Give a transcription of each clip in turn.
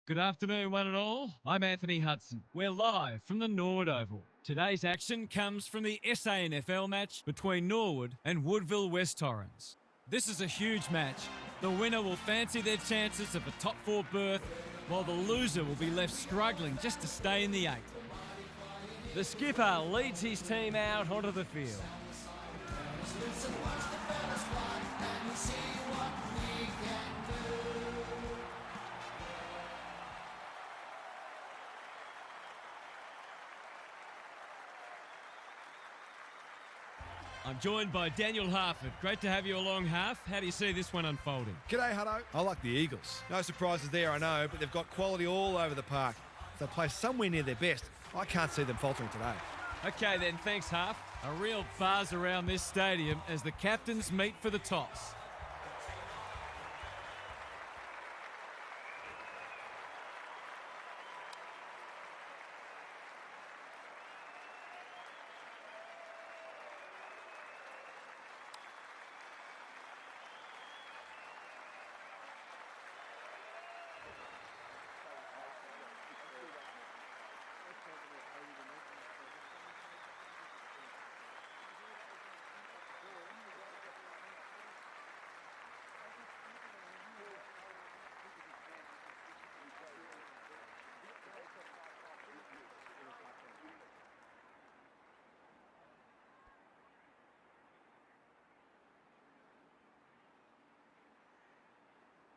Good afternoon, one and all. I'm Anthony Hudson. We're live from the Norwood Oval. Today's action comes from the SANFL match between Norwood and Woodville West-Torrens. This is a huge match. The winner will fancy their chances of a top four berth, while the loser will be left struggling just to stay in the eight. The skipper leads his team out onto the field. I'm joined by Daniel Harford. Great to have you along, Harf. How do you see this one unfolding? G'day, Hutto. I like the Eagles. No surprises there, I know, but they've got quality all over the park. If they play somewhere near their best, I can't see them faltering today. Okay then, thanks, Harf. A real buzz around this stadium as the captains meet for the toss.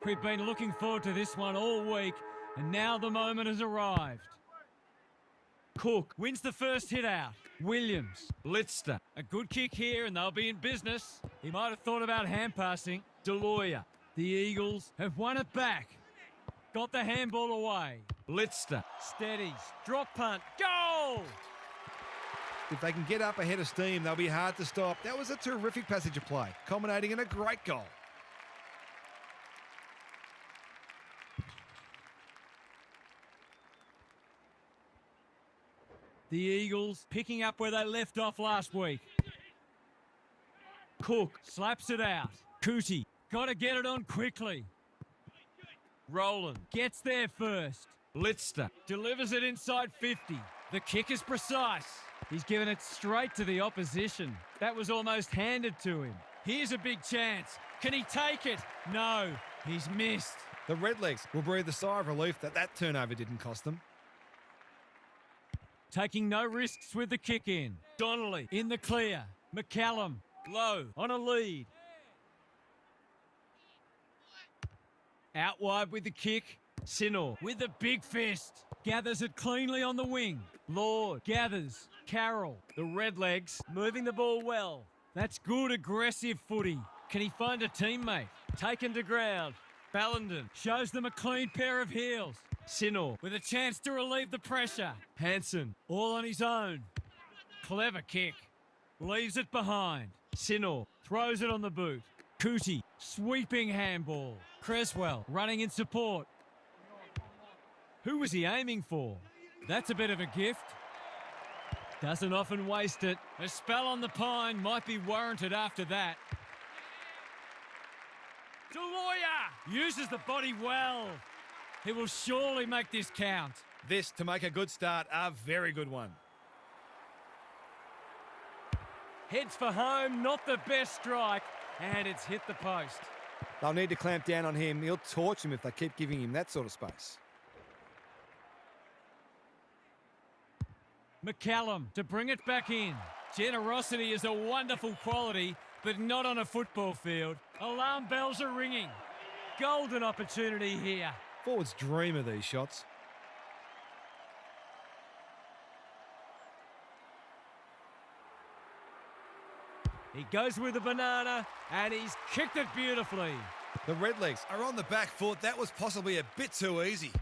We've been looking forward to this one all week, and now the moment has arrived. Cook wins the first hit out. Williams, Litzter. A good kick here and they'll be in business. He might have thought about hand passing. Deloya. The Eagles have won it back. Got the handball away. Litzter steadies. Drop punt. Goal! If they can get up ahead of steam, they'll be hard to stop. That was a terrific passage of play, culminating in a great goal. The Eagles picking up where they left off last week. Cook slaps it out. Cootie, got to get it on quickly. Rowland gets there first. Litzter delivers it inside 50. The kick is precise. He's given it straight to the opposition. That was almost handed to him. Here's a big chance. Can he take it? No, he's missed. The Redlegs will breathe a sigh of relief that turnover didn't cost them. Taking no risks with the kick in. Donnelly in the clear. McCallum low on a lead. Out wide with the kick. Sinor with the big fist. Gathers it cleanly on the wing. Lord gathers. Carroll. The Redlegs moving the ball well. That's good aggressive footy. Can he find a teammate? Taken to ground. Ballenden shows them a clean pair of heels. Sinor with a chance to relieve the pressure. Hansen all on his own. Clever kick. Leaves it behind. Sinor throws it on the boot. Cootie sweeping handball. Creswell running in support. Who was he aiming for? That's a bit of a gift. Doesn't often waste it. A spell on the pine might be warranted after that. Deloya uses the body well. He will surely make this count. This, to make a good start, a very good one. Heads for home, not the best strike, and it's hit the post. They'll need to clamp down on him. He'll torch them if they keep giving him that sort of space. McCallum to bring it back in. Generosity is a wonderful quality, but not on a football field. Alarm bells are ringing. Golden opportunity here. Forwards dream of these shots. He goes with the banana, and he's kicked it beautifully. The Redlegs are on the back foot. That was possibly a bit too easy.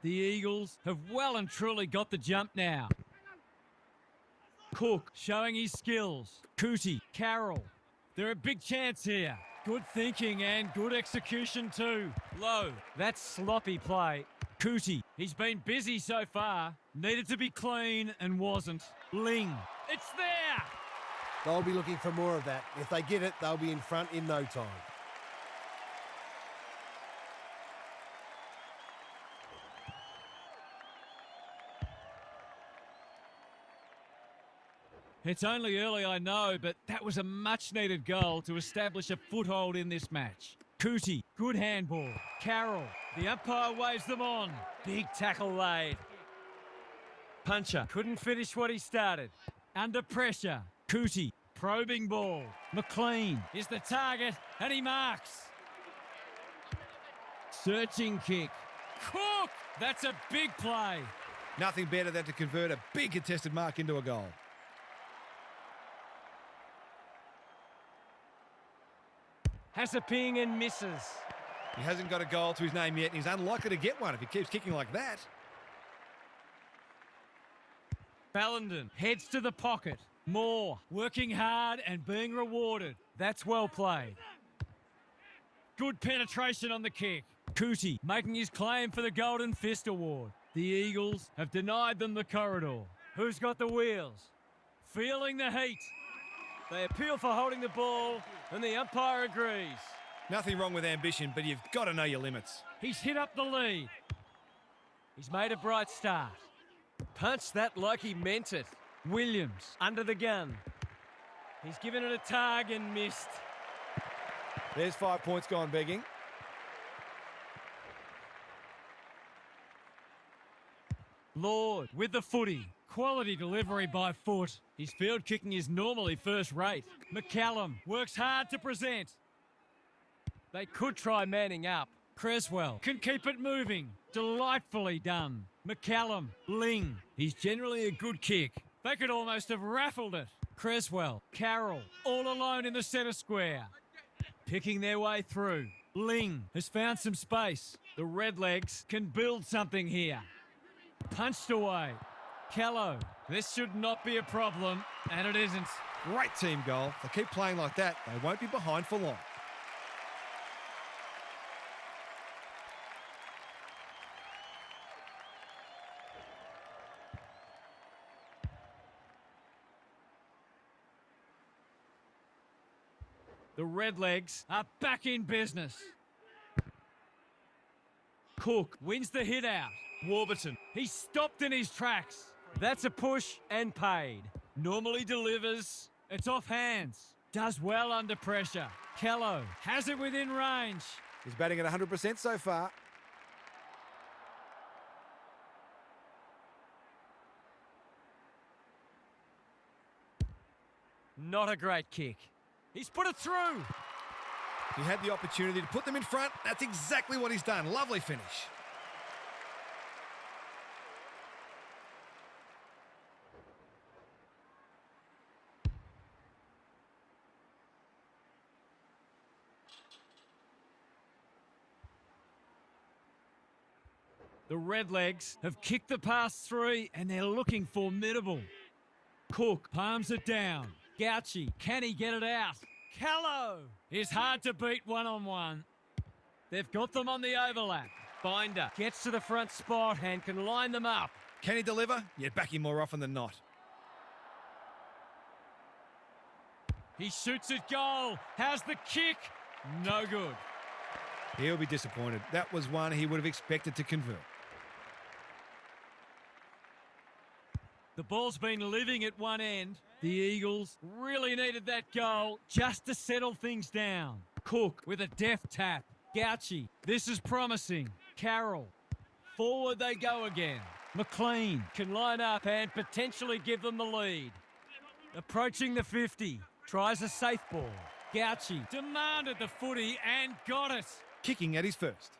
The Eagles have well and truly got the jump now. Cook showing his skills. Cootie, Carroll. They're a big chance here. Good thinking and good execution too. Low, that's sloppy play. Cootie, he's been busy so far. Needed to be clean and wasn't. Ling, it's there! They'll be looking for more of that. If they get it, they'll be in front in no time. It's only early, I know, but that was a much-needed goal to establish a foothold in this match. Cootie, good handball. Carroll, the umpire waves them on. Big tackle laid. Puncher couldn't finish what he started. Under pressure. Cootie, probing ball. McLean is the target, and he marks. Searching kick. Cook! That's a big play. Nothing better than to convert a big contested mark into a goal. Has a ping and misses. He hasn't got a goal to his name yet, and he's unlikely to get one if he keeps kicking like that. Ballenden heads to the pocket. Moore working hard and being rewarded. That's well played. Good penetration on the kick. Cootie making his claim for the Golden Fist Award. The Eagles have denied them the corridor. Who's got the wheels? Feeling the heat. They appeal for holding the ball, and the umpire agrees. Nothing wrong with ambition, but you've got to know your limits. He's hit up the lead. He's made a bright start. Punched that like he meant it. Williams under the gun. He's given it a tug and missed. There's 5 points gone begging. Lord with the footy. Quality delivery by foot. His field kicking is normally first rate. McCallum works hard to present. They could try manning up. Creswell can keep it moving. Delightfully done. McCallum, Ling. He's generally a good kick. They could almost have raffled it. Creswell, Carroll, all alone in the centre square. Picking their way through. Ling has found some space. The Redlegs can build something here. Punched away. Callow, this should not be a problem, and it isn't. Great team goal. If they keep playing like that, they won't be behind for long. The Redlegs are back in business. Cook wins the hit out. Warburton, he's stopped in his tracks. That's a push and paid. Normally delivers. It's off hands. Does well under pressure. Callow has it within range. He's batting at 100% so far. Not a great kick. He's put it through. He had the opportunity to put them in front. That's exactly what he's done. Lovely finish. The Redlegs have kicked the past three and they're looking formidable. Cook palms it down. Gauchi, can he get it out? Callow is hard to beat one-on-one. They've got them on the overlap. Binder gets to the front spot and can line them up. Can he deliver? You'd back him more often than not. He shoots it goal. How's the kick? No good. He'll be disappointed. That was one he would have expected to convert. The ball's been living at one end. The Eagles really needed that goal just to settle things down. Cook with a deft tap. Gauchi, this is promising. Carroll, forward they go again. McLean can line up and potentially give them the lead. Approaching the 50, tries a safe ball. Gauchi demanded the footy and got it. Kicking at his first.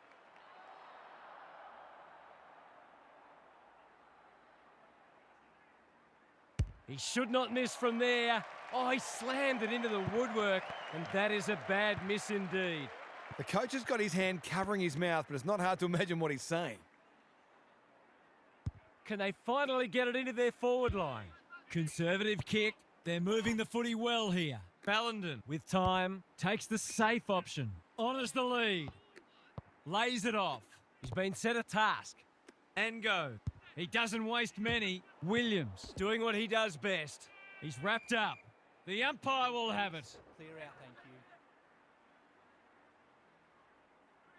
He should not miss from there. Oh, he slammed it into the woodwork, and that is a bad miss indeed. The coach has got his hand covering his mouth, but it's not hard to imagine what he's saying. Can they finally get it into their forward line? Conservative kick. They're moving the footy well here. Ballenden, with time, takes the safe option. Honours the lead. Lays it off. He's been set a task. And go. He doesn't waste many. Williams doing what he does best. He's wrapped up. The umpire will have it. Clear out, thank you.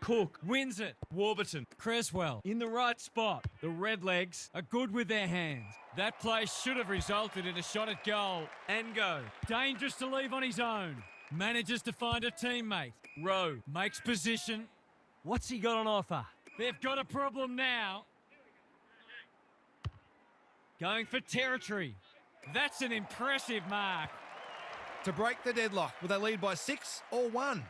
Cook wins it. Warburton. Creswell in the right spot. The Redlegs are good with their hands. That play should have resulted in a shot at goal. And go. Dangerous to leave on his own. Manages to find a teammate. Rowe makes position. What's he got on offer? They've got a problem now. Going for territory. That's an impressive mark. To break the deadlock, will they lead by 6 or 1?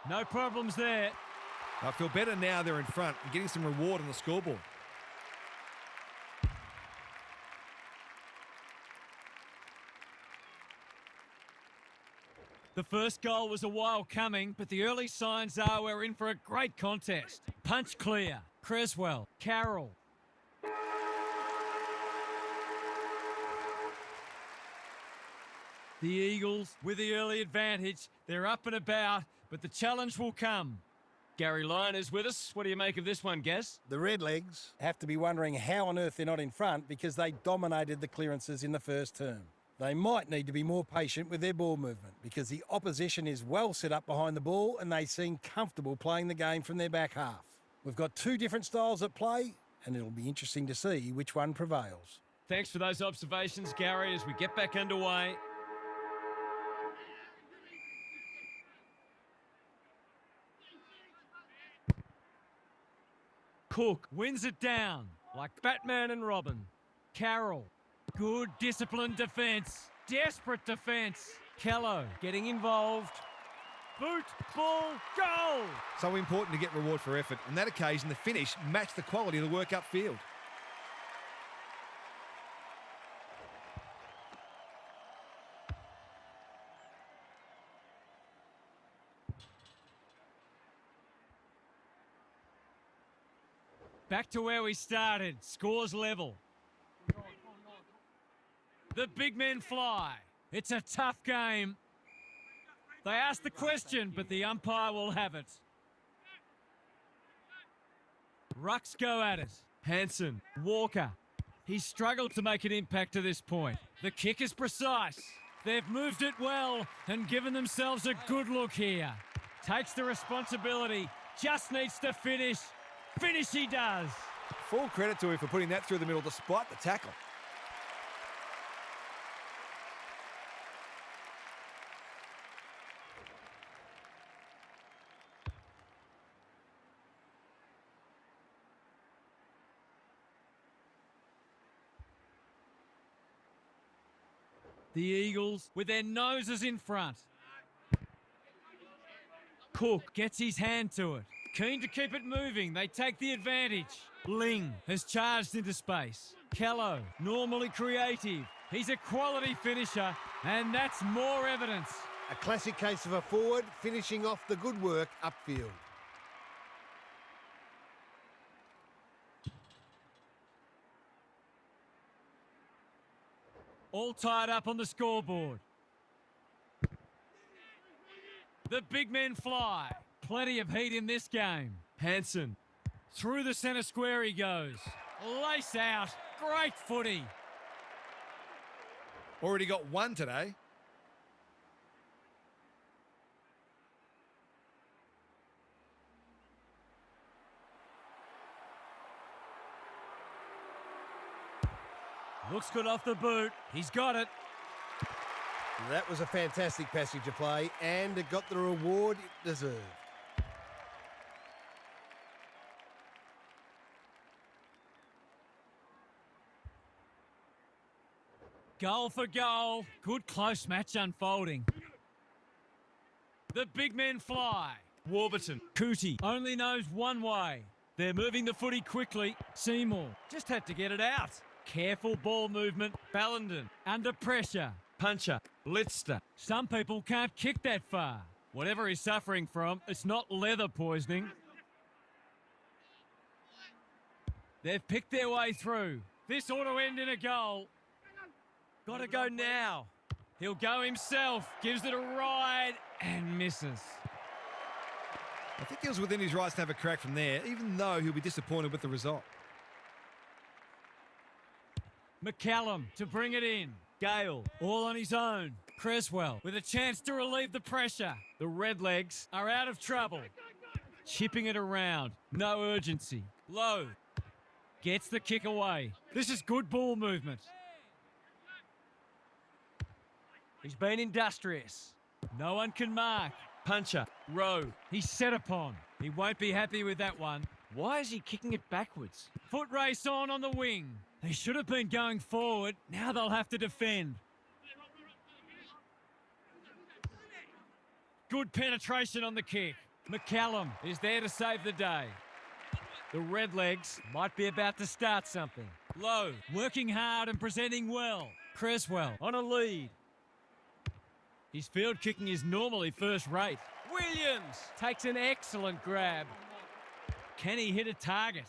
No problems there. I feel better now they're in front and getting some reward on the scoreboard. The first goal was a while coming, but the early signs are we're in for a great contest. Punch clear. Creswell. Carroll. The Eagles with the early advantage. They're up and about, but the challenge will come. Gary Lyon is with us. What do you make of this one, Gaz? The Redlegs have to be wondering how on earth they're not in front because they dominated the clearances in the first term. They might need to be more patient with their ball movement because the opposition is well set up behind the ball and they seem comfortable playing the game from their back half. We've got two different styles at play and it'll be interesting to see which one prevails. Thanks for those observations, Gary, as we get back underway. Cook wins it down like Batman and Robin. Carroll. Good disciplined defence. Desperate defence. Kello getting involved. Boot, ball, goal! So important to get reward for effort. On that occasion, the finish matched the quality of the work upfield. Back to where we started. Scores level. The big men fly. It's a tough game. They asked the question, but the umpire will have it. Rucks go at it. Hanson. Walker. He's struggled to make an impact to this point. The kick is precise. They've moved it well and given themselves a good look here. Takes the responsibility. Just needs to finish. Finish he does. Full credit to him for putting that through the middle despite the tackle. The Eagles with their noses in front. Cook gets his hand to it. Keen to keep it moving. They take the advantage. Ling has charged into space. Kello, normally creative. He's a quality finisher, and that's more evidence. A classic case of a forward finishing off the good work upfield. All tied up on the scoreboard. The big men fly. Plenty of heat in this game. Hanson. Through the centre square he goes. Lace out. Great footy. Already got one today. Looks good off the boot. He's got it. That was a fantastic passage of play and it got the reward it deserved. Goal for goal. Good close match unfolding. The big men fly. Warburton. Cootie only knows one way. They're moving the footy quickly. Seymour just had to get it out. Careful ball movement. Ballenden under pressure. Puncher. Litster. Some people can't kick that far. Whatever he's suffering from, it's not leather poisoning. They've picked their way through. This ought to end in a goal. Got to go now. He'll go himself. Gives it a ride and misses. I think he was within his rights to have a crack from there, even though he'll be disappointed with the result. McCallum to bring it in. Gale, all on his own. Creswell with a chance to relieve the pressure. The Redlegs are out of trouble. Chipping it around. No urgency. Low. Gets the kick away. This is good ball movement. He's been industrious. No one can mark. Puncher. Rowe. He's set upon. He won't be happy with that one. Why is he kicking it backwards? Foot race on the wing. They should have been going forward. Now they'll have to defend. Good penetration on the kick. McCallum is there to save the day. The Redlegs might be about to start something. Low, working hard and presenting well. Creswell on a lead. His field kicking is normally first rate. Williams takes an excellent grab. Can he hit a target?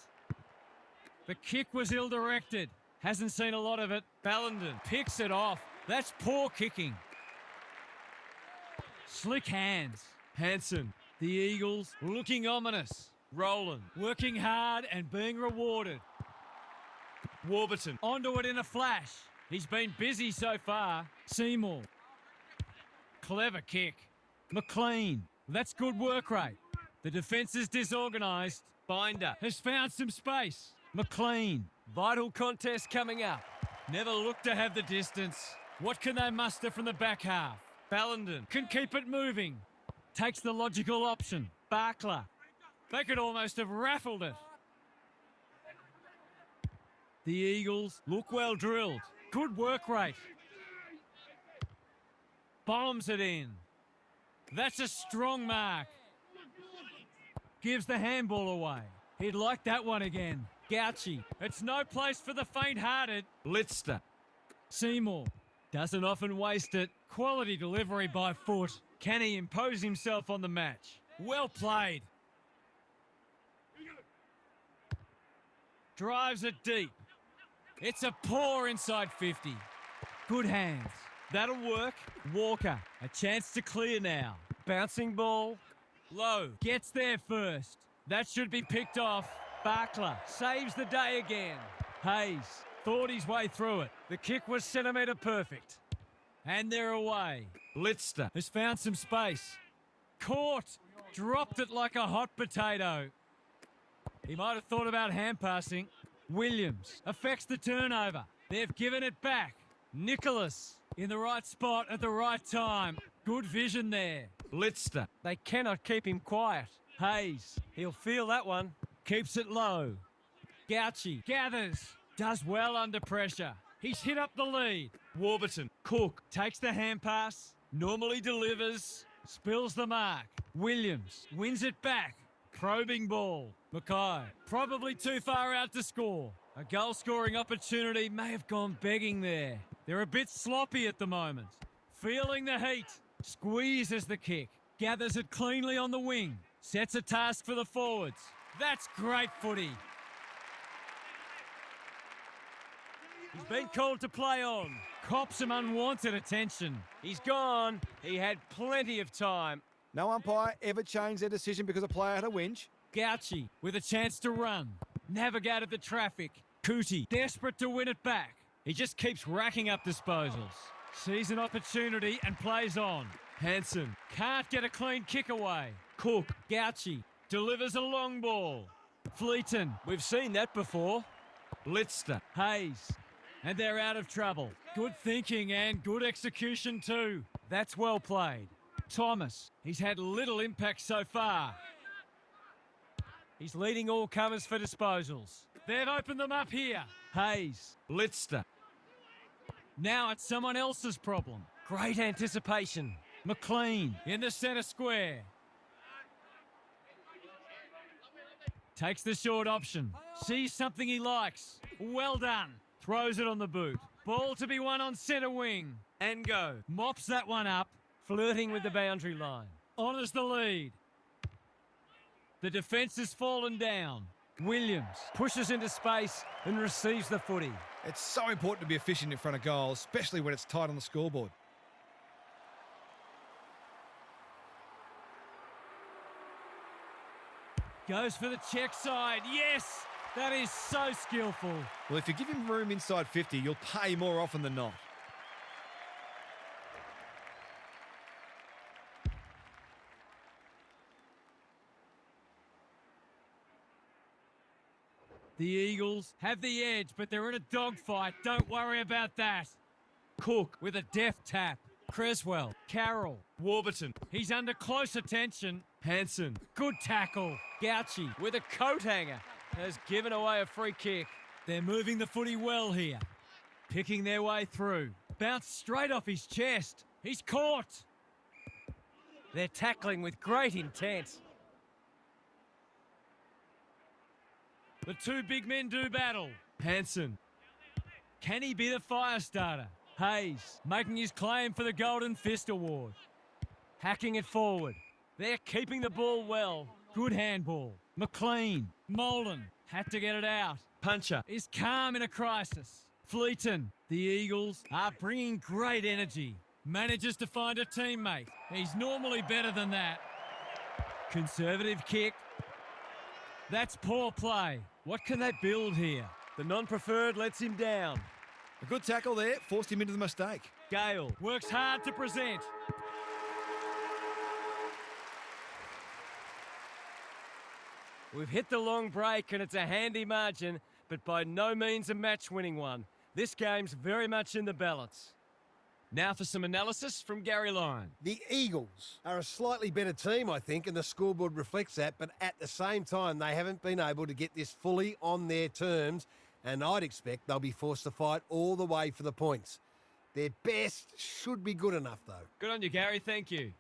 The kick was ill-directed. Hasn't seen a lot of it. Ballenden picks it off. That's poor kicking. Slick hands. Hanson. The Eagles looking ominous. Rowland working hard and being rewarded. Warburton onto it in a flash. He's been busy so far. Seymour. Clever kick. McLean. That's good work rate. The defence is disorganised. Binder has found some space. McLean. Vital contest coming up. Never looked to have the distance. What can they muster from the back half? Ballenden can keep it moving. Takes the logical option. Barkler. They could almost have raffled it. The Eagles look well drilled. Good work rate. Bombs it in. That's a strong mark. Gives the handball away. He'd like that one again. Gauchi. It's no place for the faint-hearted. Litzter. Seymour. Doesn't often waste it. Quality delivery by foot. Can he impose himself on the match? Well played. Drives it deep. It's a poor inside 50. Good hands. That'll work. Walker. A chance to clear now. Bouncing ball. Low. Gets there first. That should be picked off. Barkler saves the day again. Hayes thought his way through it. The kick was centimetre perfect. And they're away. Litzter has found some space. Caught. Dropped it like a hot potato. He might have thought about hand passing. Williams affects the turnover. They've given it back. Nicholas in the right spot at the right time. Good vision there. Litzter. They cannot keep him quiet. Hayes. He'll feel that one. Keeps it low. Gauchi gathers. Does well under pressure. He's hit up the lead. Warburton. Cook takes the hand pass. Normally delivers. Spills the mark. Williams wins it back. Probing ball. Mackay probably too far out to score. A goal-scoring opportunity may have gone begging there. They're a bit sloppy at the moment. Feeling the heat. Squeezes the kick. Gathers it cleanly on the wing. Sets a task for the forwards. That's great footy. He's been called to play on. Cops some unwanted attention. He's gone. He had plenty of time. No umpire ever changed their decision because a player had a whinge. Gauchi with a chance to run. Navigated the traffic. Cootie desperate to win it back. He just keeps racking up disposals. Sees an opportunity and plays on. Hanson can't get a clean kick away. Cook. Gauchi delivers a long ball. Fleeton. We've seen that before. Litzter. Hayes. And they're out of trouble. Good thinking and good execution too. That's well played. Thomas. He's had little impact so far. He's leading all comers for disposals. They've opened them up here. Hayes. Litzter. Now it's someone else's problem. Great anticipation. McLean in the centre square. Takes the short option. Sees something he likes. Well done. Throws it on the boot. Ball to be won on centre wing. And go. Mops that one up. Flirting with the boundary line. Honours the lead. The defence has fallen down. Williams pushes into space and receives the footy. It's so important to be efficient in front of goal, especially when it's tight on the scoreboard. Goes for the check side. Yes! That is so skillful. Well, if you give him room inside 50, you'll pay more often than not. The Eagles have the edge, but they're in a dogfight. Don't worry about that. Cook with a deft tap. Creswell, Carroll, Warburton. He's under close attention. Hanson, good tackle. Gouchy with a coat hanger has given away a free kick. They're moving the footy well here. Picking their way through. Bounced straight off his chest. He's caught. They're tackling with great intent. The two big men do battle. Hanson. Can he be the fire starter? Hayes making his claim for the Golden Fist Award. Hacking it forward. They're keeping the ball well. Good handball. McLean. Molden had to get it out. Puncher is calm in a crisis. Fleeton. The Eagles are bringing great energy. Manages to find a teammate. He's normally better than that. Conservative kick. That's poor play. What can they build here? The non-preferred lets him down. A good tackle there, forced him into the mistake. Gale works hard to present. We've hit the long break and it's a handy margin, but by no means a match-winning one. This game's very much in the balance. Now for some analysis from Gary Lyon. The Eagles are a slightly better team, I think, and the scoreboard reflects that, but at the same time, they haven't been able to get this fully on their terms, and I'd expect they'll be forced to fight all the way for the points. Their best should be good enough, though. Good on you, Gary. Thank you.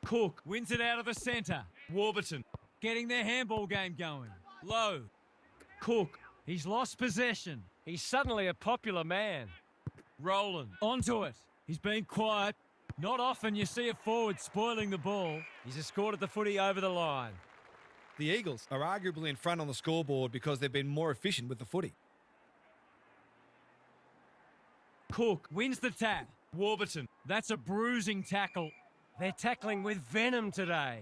Cook wins it out of the centre. Warburton getting their handball game going. Low. Cook. He's lost possession. He's suddenly a popular man. Rowland onto it. He's been quiet. Not often you see a forward spoiling the ball. He's escorted the footy over the line. The Eagles are arguably in front on the scoreboard because they've been more efficient with the footy. Cook wins the tap. Warburton. That's a bruising tackle. They're tackling with venom today.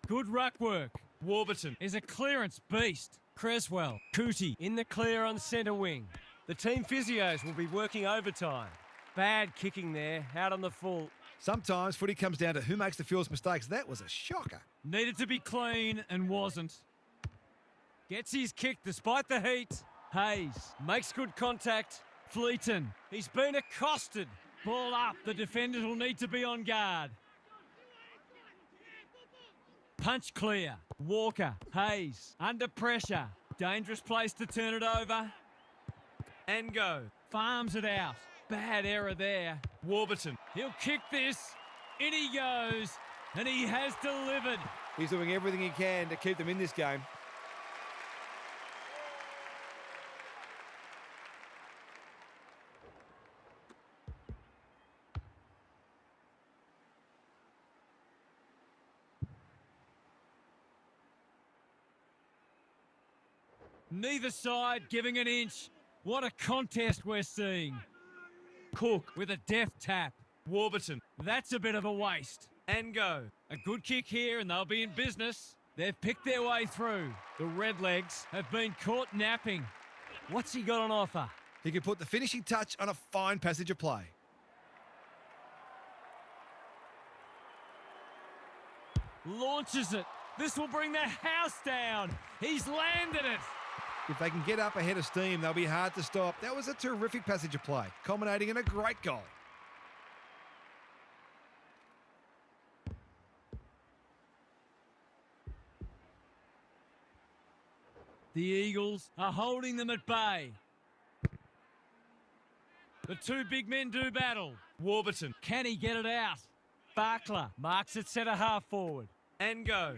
Good ruck work. Warburton is a clearance beast. Creswell. Cootie in the clear on centre wing. The team physios will be working overtime. Bad kicking there, out on the full. Sometimes footy comes down to who makes the fewest mistakes. That was a shocker. Needed to be clean and wasn't. Gets his kick despite the heat. Hayes makes good contact. Fleeton, he's been accosted. Ball up, the defenders will need to be on guard. Punch clear. Walker, Hayes, under pressure. Dangerous place to turn it over. And go. Farms it out. Bad error there. Warburton, he'll kick this. In he goes. And he has delivered. He's doing everything he can to keep them in this game. Neither side giving an inch. What a contest we're seeing. Cook with a deft tap. Warburton, that's a bit of a waste. And go. A good kick here and they'll be in business. They've picked their way through. The Redlegs have been caught napping. What's he got on offer? He could put the finishing touch on a fine passage of play. Launches it. This will bring the house down. He's landed it. If they can get up ahead of steam, they'll be hard to stop. That was a terrific passage of play, culminating in a great goal. The Eagles are holding them at bay. The two big men do battle. Warburton, can he get it out? Barkler marks it centre half forward. And go.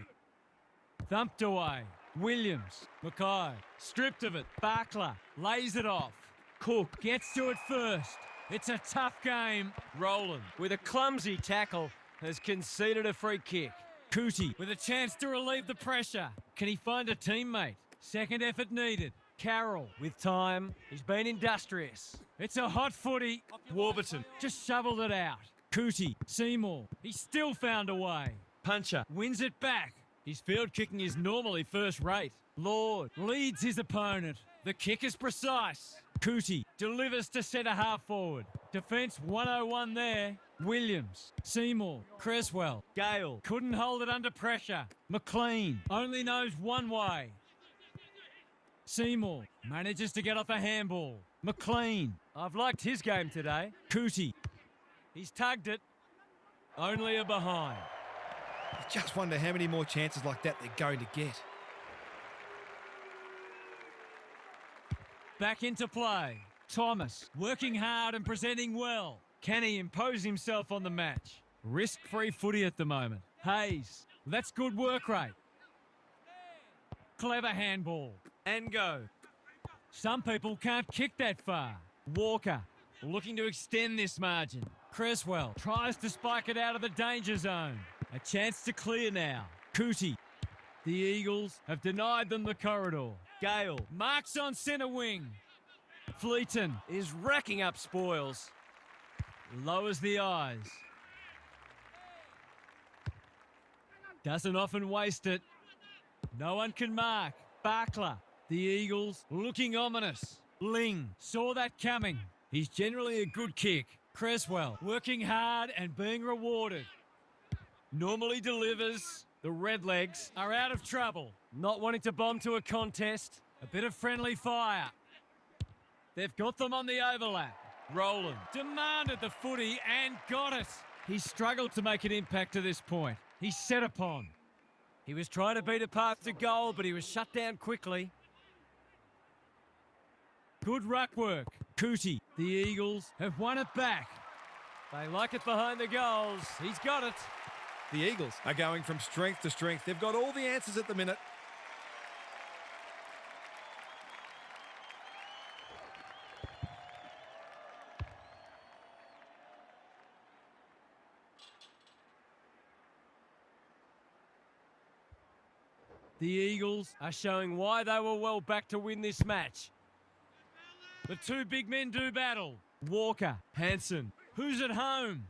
Thumped away. Williams, Mackay, stripped of it. Barkler lays it off. Cook gets to it first. It's a tough game. Rowland, with a clumsy tackle, has conceded a free kick. Cootie with a chance to relieve the pressure. Can he find a teammate? Second effort needed. Carroll with time. He's been industrious. It's a hot footy. Warburton just shoveled it out. Cootie, Seymour. He still found a way. Puncher wins it back. His field kicking is normally first rate. Lord leads his opponent. The kick is precise. Cootie delivers to centre half forward. Defence 101 there. Williams, Seymour, Creswell, Gale couldn't hold it under pressure. McLean only knows one way. Seymour manages to get off a handball. McLean, I've liked his game today. Cootie, he's tugged it. Only a behind. I just wonder how many more chances like that they're going to get. Back into play. Thomas working hard and presenting well. Can he impose himself on the match? Risk-free footy at the moment. Hayes, that's good work rate. Clever handball. And go. Some people can't kick that far. Walker looking to extend this margin. Creswell tries to spike it out of the danger zone. A chance to clear now. Cootie. The Eagles have denied them the corridor. Gale marks on centre wing. Fleeton is racking up spoils. Lowers the eyes. Doesn't often waste it. No one can mark. Barkler. The Eagles looking ominous. Ling saw that coming. He's generally a good kick. Creswell working hard and being rewarded. Normally delivers. The Redlegs are out of trouble. Not wanting to bomb to a contest. A bit of friendly fire. They've got them on the overlap. Rowland demanded the footy and got it. He struggled to make an impact to this point. He's set upon. He was trying to beat a path to goal, but he was shut down quickly. Good ruck work. Cootie. The Eagles have won it back. They like it behind the goals. He's got it. The Eagles are going from strength to strength. They've got all the answers at the minute. The Eagles are showing why they were well back to win this match. The two big men do battle. Walker, Hanson. Who's at home?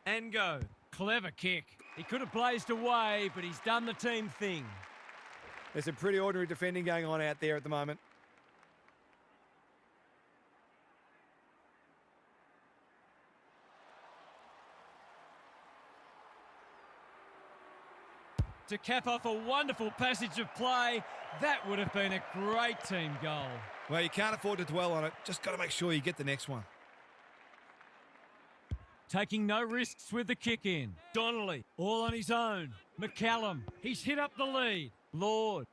And go. Clever kick. He could have blazed away, but he's done the team thing. There's some pretty ordinary defending going on out there at the moment. To cap off a wonderful passage of play, that would have been a great team goal. Well, you can't afford to dwell on it. Just got to make sure you get the next one. Taking no risks with the kick in. Donnelly, all on his own. McCallum, he's hit up the lead. Lord,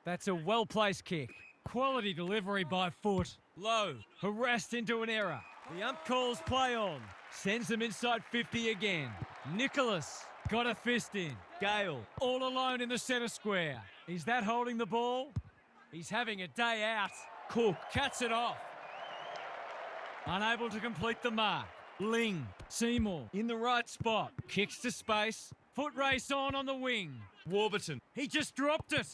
that's a well-placed kick. Quality delivery by foot. Low, harassed into an error. The ump calls play on. Sends them inside 50 again. Nicholas, got a fist in. Gale, all alone in the centre square. Is that holding the ball? He's having a day out. Cook cuts it off. Unable to complete the mark. Ling, Seymour in the right spot. Kicks to space. Foot race on the wing. Warburton, he just dropped it.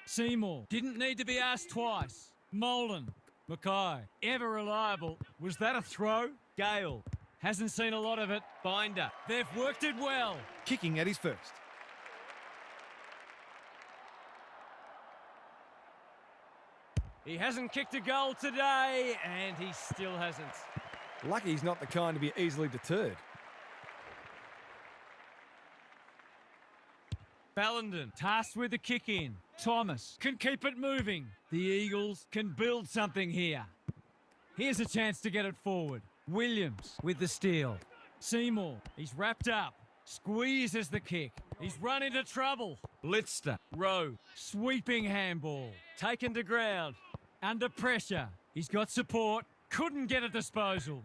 Seymour didn't need to be asked twice. Molan, Mackay, ever reliable. Was that a throw? Gale, hasn't seen a lot of it. Binder, they've worked it well. Kicking at his first. He hasn't kicked a goal today, and he still hasn't. Lucky he's not the kind to be easily deterred. Ballenden, tasked with the kick in. Thomas can keep it moving. The Eagles can build something here. Here's a chance to get it forward. Williams with the steal. Seymour, he's wrapped up. Squeezes the kick. He's run into trouble. Lister, Rowe, sweeping handball. Taken to ground. Under pressure. He's got support. Couldn't get a disposal.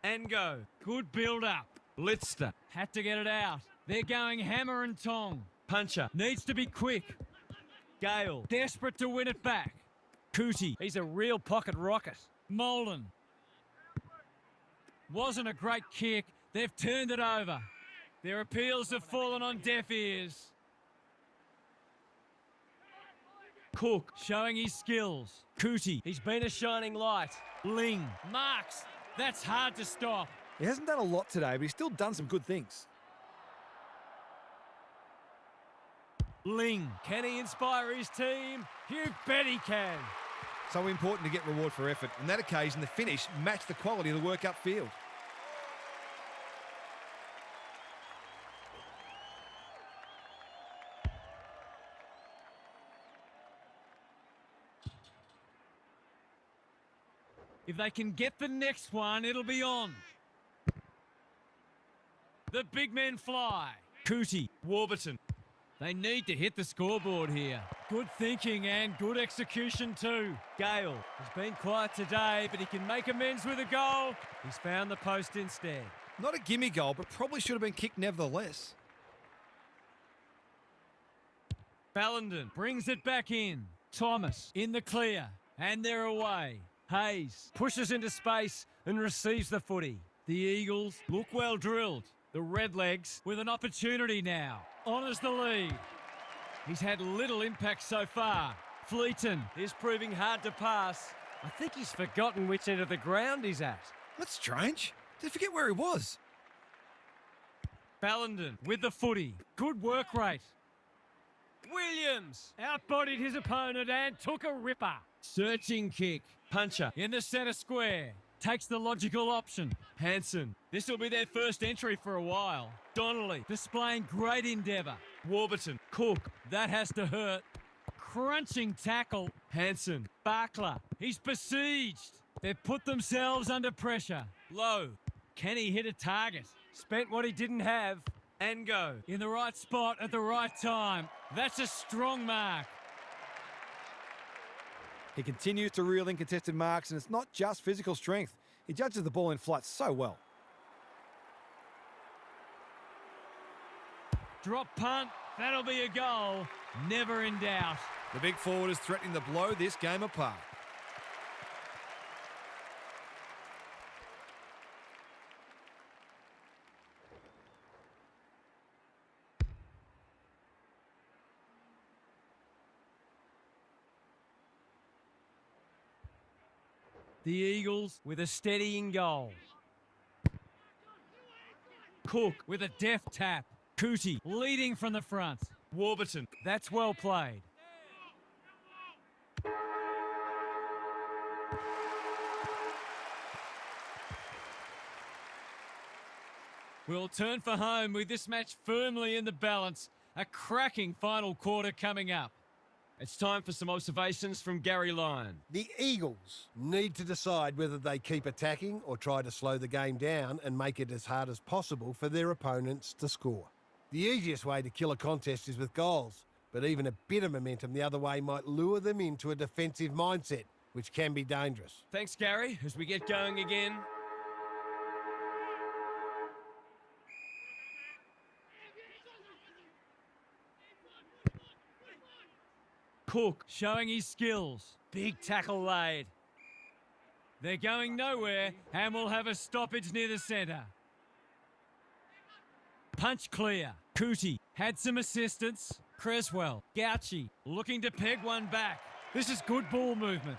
And go. Good build up. Lister had to get it out. They're going hammer and tong. Puncher needs to be quick. Gale, desperate to win it back. Cootie, he's a real pocket rocket. Molan. Wasn't a great kick. They've turned it over. Their appeals have fallen on deaf ears. Cook showing his skills. Cootie, he's been a shining light. Ling, marks. That's hard to stop. He hasn't done a lot today, but he's still done some good things. Ling, can he inspire his team? You bet he can. So important to get reward for effort. On that occasion, the finish matched the quality of the work upfield. If they can get the next one, it'll be on. The big men fly. Cootie, Warburton. They need to hit the scoreboard here. Good thinking and good execution too. Gale has been quiet today, but he can make amends with a goal. He's found the post instead. Not a gimme goal, but probably should have been kicked nevertheless. Ballenden brings it back in. Thomas in the clear, and they're away. Hayes pushes into space and receives the footy. The Eagles look well drilled. The Redlegs with an opportunity now. Honours the lead. He's had little impact so far. Fleeton is proving hard to pass. I think he's forgotten which end of the ground he's at. That's strange. Did he forget where he was? Ballenden with the footy. Good work rate. Williams outbodied his opponent and took a ripper. Searching kick. Puncher in the centre square. Takes the logical option. Hanson. This will be their first entry for a while. Donnelly displaying great endeavour. Warburton. Cook. That has to hurt. Crunching tackle. Hanson. Barkler. He's besieged. They've put themselves under pressure. Low. Can he hit a target? Spent what he didn't have. And go. In the right spot at the right time. That's a strong mark. He continues to reel in contested marks, and it's not just physical strength. He judges the ball in flight so well. Drop punt. That'll be a goal. Never in doubt. The big forward is threatening to blow this game apart. The Eagles with a steadying goal. Cook with a deft tap. Cootie leading from the front. Warburton, that's well played. We'll turn for home with this match firmly in the balance. A cracking final quarter coming up. It's time for some observations from Gary Lyon. The Eagles need to decide whether they keep attacking or try to slow the game down and make it as hard as possible for their opponents to score. The easiest way to kill a contest is with goals, but even a bit of momentum the other way might lure them into a defensive mindset, which can be dangerous. Thanks, Gary. As we get going again. Cook showing his skills. Big tackle laid. They're going nowhere and we'll have a stoppage near the centre. Punch clear. Cootie had some assistance. Creswell, Gouchy looking to peg one back. This is good ball movement.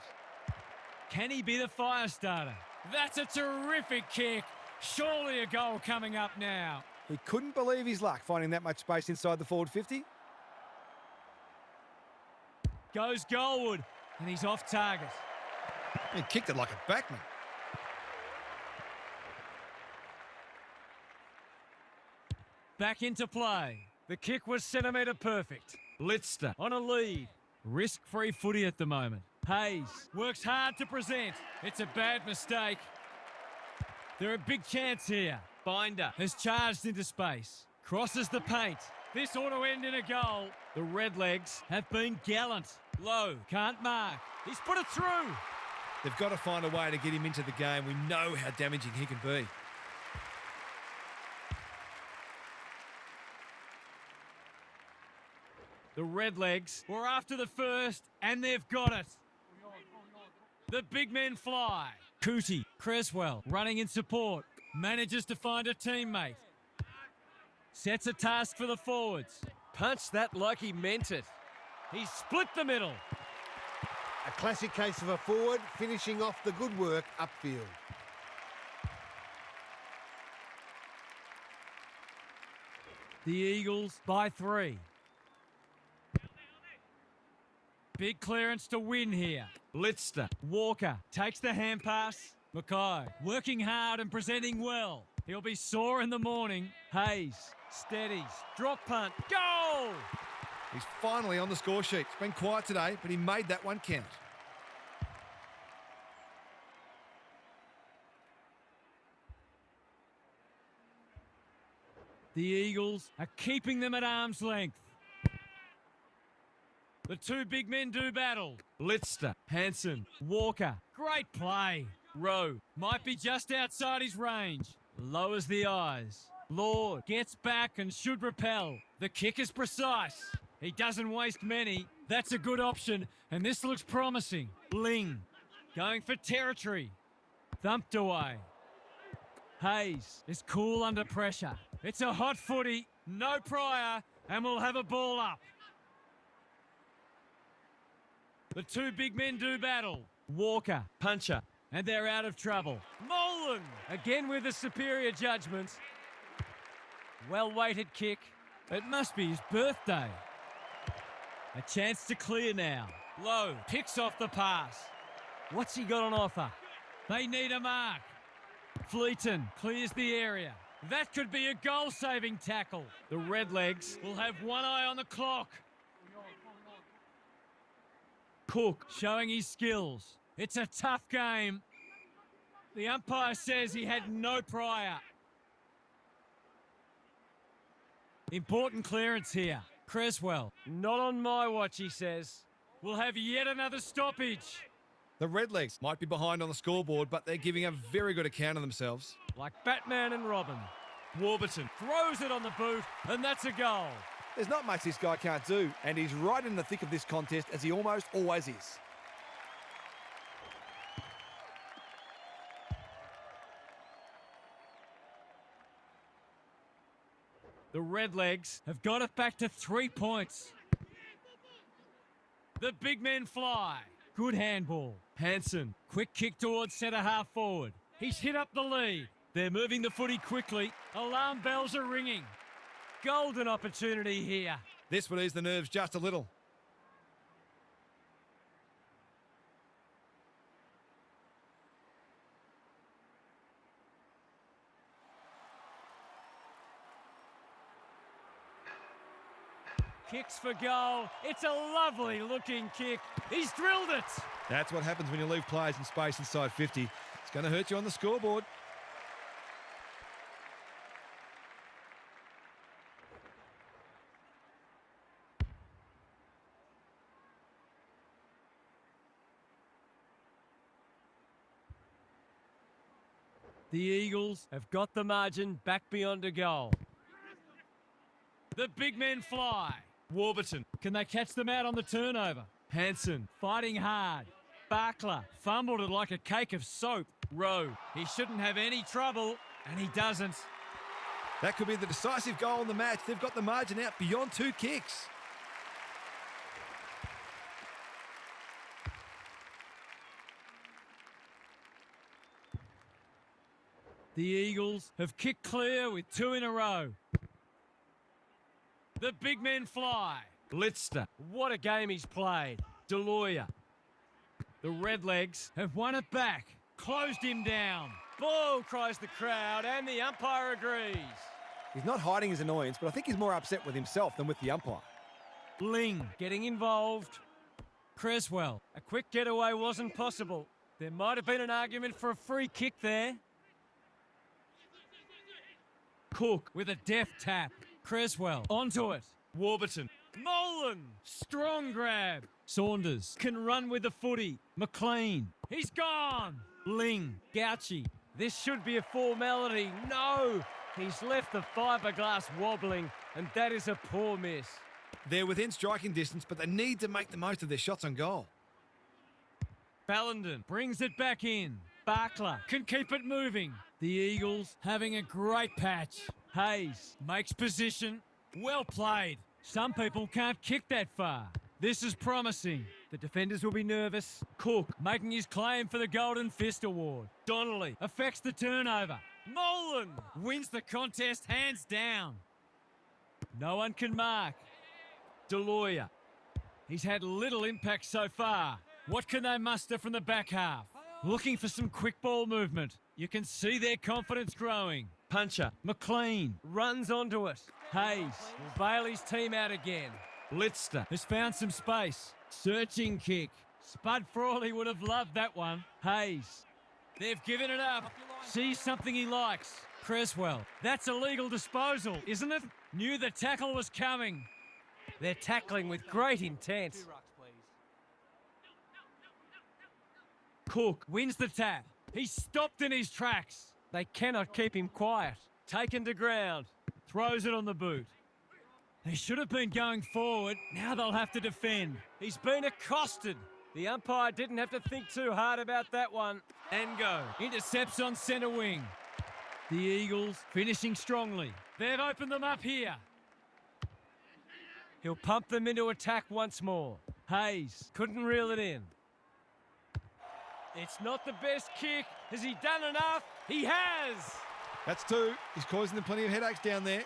Can he be the fire starter? That's a terrific kick. Surely a goal coming up now. He couldn't believe his luck finding that much space inside the forward 50. Goes goalward, and he's off target. He kicked it like a backman. Back into play. The kick was centimetre perfect. Litzter on a lead. Risk-free footy at the moment. Hayes works hard to present. It's a bad mistake. They're a big chance here. Binder has charged into space. Crosses the paint. This ought to end in a goal. The Redlegs have been gallant. Low, can't mark. He's put it through. They've got to find a way to get him into the game. We know how damaging he can be. The Redlegs were after the first, and they've got it. The big men fly. Cootie, Creswell running in support. Manages to find a teammate. Sets a task for the forwards. Punched that like he meant it. He split the middle. A classic case of a forward finishing off the good work upfield. The Eagles by 3. Big clearance to win here. Litzter. Walker takes the hand pass. Mackay working hard and presenting well. He'll be sore in the morning. Hayes steadies. Drop punt. Goal! He's finally on the score sheet. It's been quiet today, but he made that one count. The Eagles are keeping them at arm's length. The two big men do battle. Litzter, Hanson, Walker. Great play. Rowe might be just outside his range. Lowers the eyes. Lord gets back and should repel. The kick is precise. He doesn't waste many. That's a good option, and this looks promising. Ling going for territory. Thumped away. Hayes is cool under pressure. It's a hot footy, no prior, and we'll have a ball up. The two big men do battle. Walker, puncher, and they're out of trouble. Molan, again with a superior judgment. Well-weighted kick. It must be his birthday. A chance to clear now. Lowe picks off the pass. What's he got on offer? They need a mark. Fleeton clears the area. That could be a goal-saving tackle. The Redlegs will have one eye on the clock. Cook showing his skills. It's a tough game. The umpire says he had no prior. Important clearance here. Creswell, not on my watch, he says. We'll have yet another stoppage. The Redlegs might be behind on the scoreboard, but they're giving a very good account of themselves. Like Batman and Robin. Warburton throws it on the boot, and that's a goal. There's not much this guy can't do, and he's right in the thick of this contest, as he almost always is. The Redlegs have got it back to 3 points. The big men fly. Good handball. Hansen, quick kick towards centre half forward. He's hit up the lead. They're moving the footy quickly. Alarm bells are ringing. Golden opportunity here. This will ease the nerves just a little. Kicks for goal. It's a lovely looking kick. He's drilled it. That's what happens when you leave players in space inside 50. It's going to hurt you on the scoreboard. The Eagles have got the margin back beyond a goal. The big men fly. Warburton, can they catch them out on the turnover? Hansen, fighting hard. Barkler, fumbled it like a cake of soap. Rowe, he shouldn't have any trouble, and he doesn't. That could be the decisive goal in the match. They've got the margin out beyond 2 kicks. The Eagles have kicked clear with 2 in a row. The big men fly. Lister, what a game he's played. Deloya. The Redlegs have won it back. Closed him down. Ball, cries the crowd, and the umpire agrees. He's not hiding his annoyance, but I think he's more upset with himself than with the umpire. Ling getting involved. Creswell, a quick getaway wasn't possible. There might have been an argument for a free kick there. Cook with a deft tap. Creswell onto it. Warburton. Nolan. Strong grab. Saunders can run with the footy. McLean. He's gone. Ling. Gouchy. This should be a formality. No. He's left the fiberglass wobbling, and that is a poor miss. They're within striking distance, but they need to make the most of their shots on goal. Ballenden brings it back in. Barkler can keep it moving. The Eagles having a great patch. Hayes makes position. Well played. Some people can't kick that far. This is promising. The defenders will be nervous. Cook making his claim for the Golden Fist Award. Donnelly affects the turnover. Nolan wins the contest hands down. No one can mark. Deloya. He's had little impact so far. What can they muster from the back half? Looking for some quick ball movement. You can see their confidence growing. Puncher. McLean runs onto it. Hayes will bail his team out again. Lister has found some space. Searching kick. Spud Frawley would have loved that one. Hayes. They've given it up. Sees something he likes. Creswell. That's a legal disposal, isn't it? Knew the tackle was coming. They're tackling with great intent. Cook wins the tap. He's stopped in his tracks. They cannot keep him quiet. Taken to ground. Throws it on the boot. They should have been going forward. Now they'll have to defend. He's been accosted. The umpire didn't have to think too hard about that one. Ango intercepts on centre wing. The Eagles finishing strongly. They've opened them up here. He'll pump them into attack once more. Hayes couldn't reel it in. It's not the best kick. Has he done enough? He has! That's 2. He's causing them plenty of headaches down there.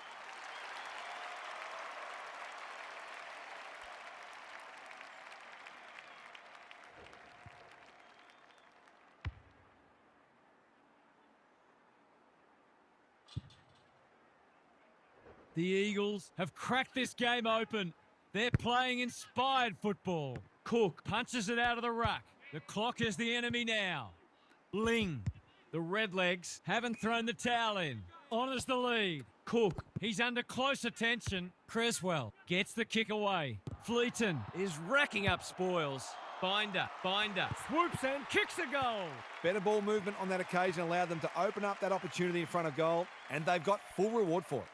The Eagles have cracked this game open. They're playing inspired football. Cook punches it out of the ruck. The clock is the enemy now. Ling. The Redlegs haven't thrown the towel in. Honours the lead. Cook. He's under close attention. Creswell gets the kick away. Fleeton is racking up spoils. Binder, swoops and kicks a goal. Better ball movement on that occasion allowed them to open up that opportunity in front of goal, and they've got full reward for it.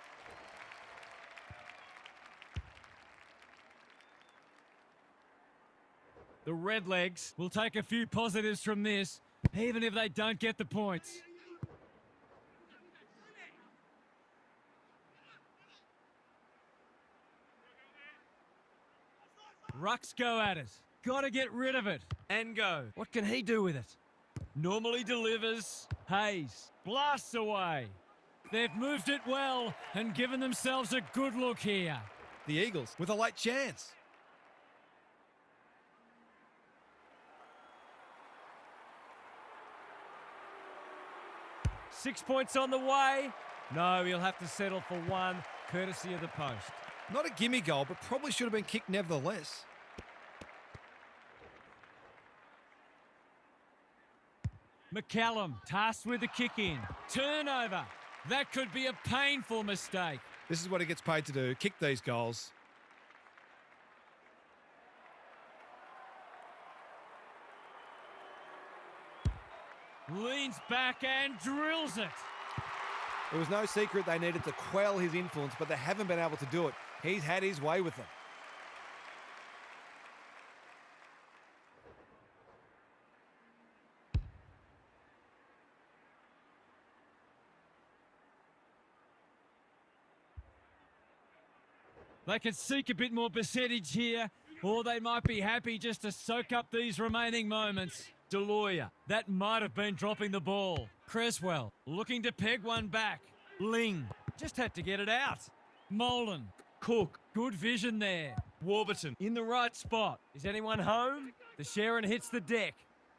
The Redlegs will take a few positives from this, even if they don't get the points. Rucks go at it. Got to get rid of it. And go. What can he do with it? Normally delivers. Hayes blasts away. They've moved it well and given themselves a good look here. The Eagles with a late chance. Six points on the way. No, he'll have to settle for one, courtesy of the post. Not a gimme goal, but probably should have been kicked nevertheless. McCallum tasked with the kick in. Turnover. That could be a painful mistake. This is what he gets paid to do, kick these goals. Leans back and drills it. It was no secret they needed to quell his influence, but they haven't been able to do it. He's had his way with them. They could seek a bit more percentage here, or they might be happy just to soak up these remaining moments. Deloya, that might have been dropping the ball. Creswell, looking to peg one back. Ling, just had to get it out. Molan, Cook, good vision there. Warburton, in the right spot. Is anyone home? The Sharon hits the deck.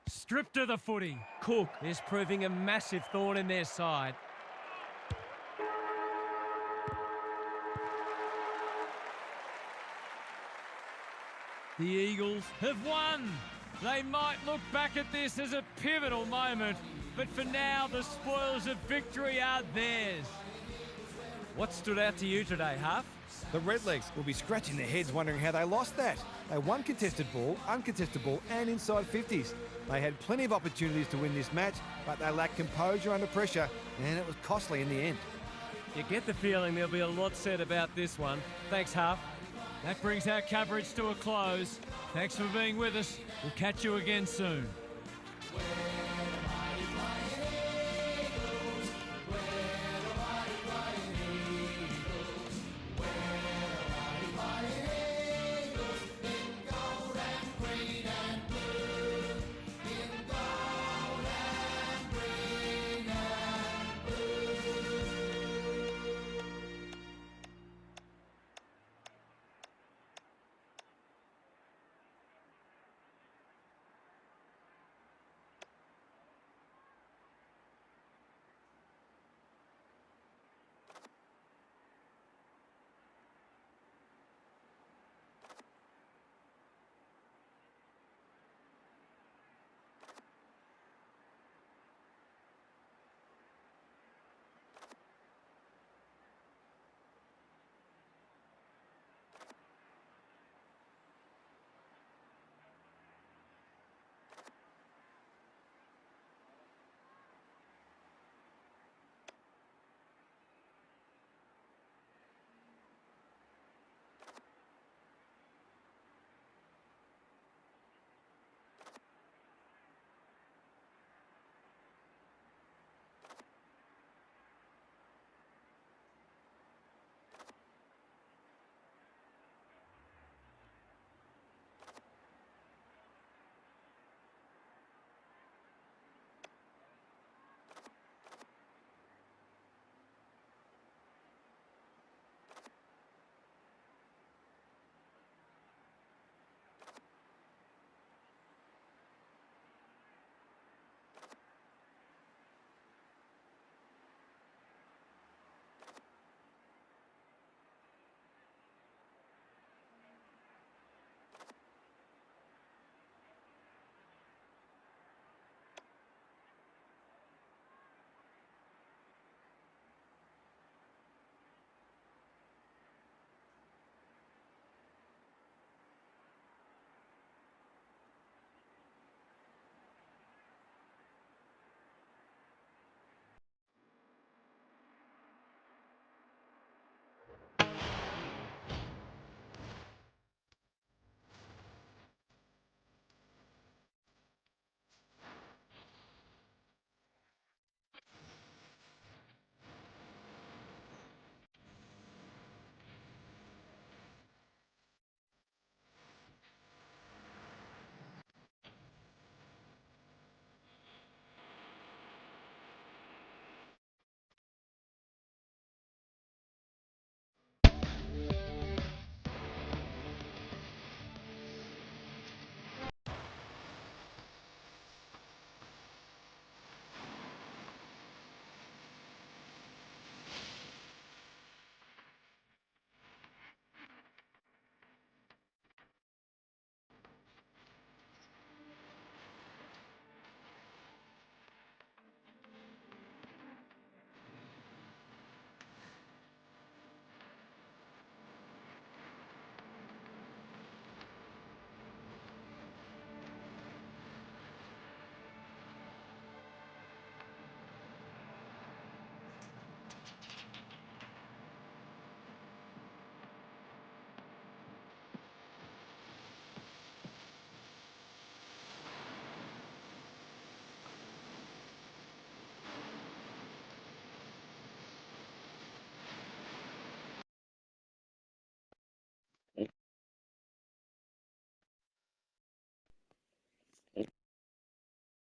Stripped of the footy. Cook is proving a massive thorn in their side. The Eagles have won. They might look back at this as a pivotal moment, but for now, the spoils of victory are theirs. What stood out to you today, Huff? The Redlegs will be scratching their heads wondering how they lost that. They won contested ball, uncontested ball, and inside 50s. They had plenty of opportunities to win this match, but they lacked composure under pressure, and it was costly in the end. You get the feeling there'll be a lot said about this one. Thanks, Huff. That brings our coverage to a close. Thanks for being with us. We'll catch you again soon.